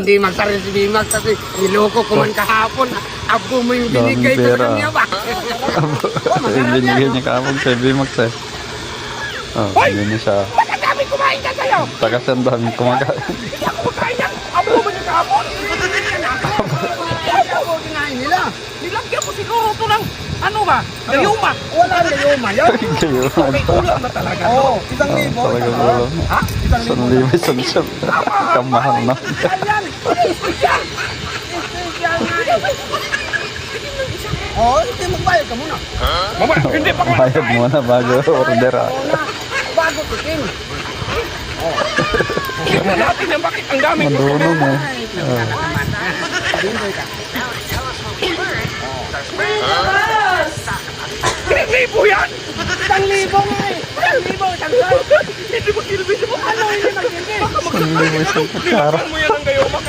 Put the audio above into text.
Hindi magsarin si Bimax kasi niloko ko man kahapon. Abo mo yung binigay Daming sa pera. kanya ba? Yung binigay niya kahapon kay Bimax eh. Oh, hindi niya siya. Ba't ang dami kumain ka sa'yo? Takas ang daming kumakain. Hindi ako kumakain yan. Abo mo yung kahapon. Abo kinain nila. Nilagyan mo siguro ito ng ano ba? Gayuma. Wala na yung mayon. Kayo. May ulam na talaga. Oo, 1,000. Talaga ulam. Ha? 1,000. 1,000 isang shot. Kamahal na. Yan. Yan. Oo, hindi magbayad ka muna. Mama, hindi pa Bayad muna bago order ah. Bago tikim. Tignan natin yan. Bakit ang daming Madunong eh. libo yan? 1,000 nga eh. 1,000. Hindi mo silbi mo. Ano hindi magsilbi? Hindi mo isang kutsara. Mo yan ang gayuma.